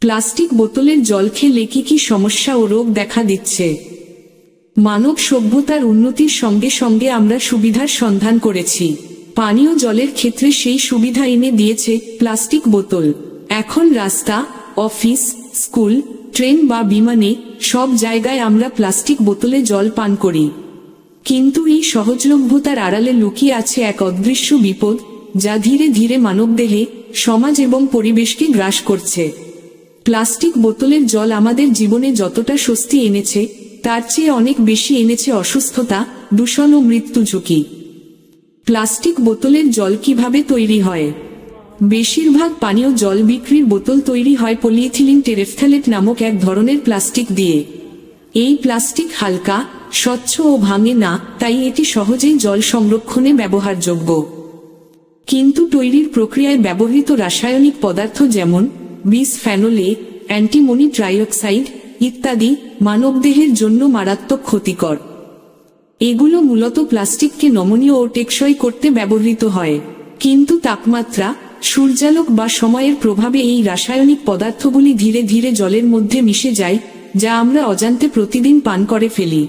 Plastic বোতলের জল খেলে কি সমস্যা ও রোগ দেখা দিচ্ছে? মানব সভ্যতার উন্নতির সঙ্গে সঙ্গে আমরা সুবিধার সন্ধান করেছি। পানীয় জলের ক্ষেত্রে সেই সুবিধা এনে দিয়েছে প্লাস্টিক বোতল। এখন রাস্তা, অফিস, স্কুল, ট্রেন বা বিমানে সব জায়গায় আমরা প্লাস্টিক বোতলে জল পান করি। কিন্তু এই সহজলভ্যতার আড়ালে লুকিয়ে আছে এক অদৃশ্য বিপদ, যা ধীরে ধীরে মানবদেহে, সমাজ এবং পরিবেশকে গ্রাস করছে। প্লাস্টিক বোতলের জল আমাদের জীবনে যতটা স্বস্তি এনেছে, তার চেয়ে অনেক বেশি এনেছে অসুস্থতা, দূষণ ও মৃত্যু ঝুঁকি। প্লাস্টিক বোতলের জল কিভাবে তৈরি হয়? বেশিরভাগ পানীয় জল বিক্রির বোতল তৈরি হয় পলিইথিলিন টেরেফথ্যালেট নামক এক ধরনের প্লাস্টিক দিয়ে। এই প্লাস্টিক হালকা, স্বচ্ছ ও ভাঙে না, তাই এটি সহজেই জল সংরক্ষণে ব্যবহারযোগ্য। কিন্তু তৈরির প্রক্রিয়ায় ব্যবহৃত রাসায়নিক পদার্থ যেমন বিসফেনল এ, অ্যান্টিমনি ট্রাইঅক্সাইড ইত্যাদি মানবদেহের জন্য মারাত্মক ক্ষতিকর। এগুলো মূলত প্লাস্টিককে নমনীয় ও টেকসই করতে ব্যবহৃত হয়। কিন্তু তাপমাত্রা, সূর্যালোক বা সময়ের প্রভাবে এই রাসায়নিক পদার্থগুলি ধীরে ধীরে জলের মধ্যে মিশে যায়, যা আমরা অজান্তে প্রতিদিন পান করে ফেলি।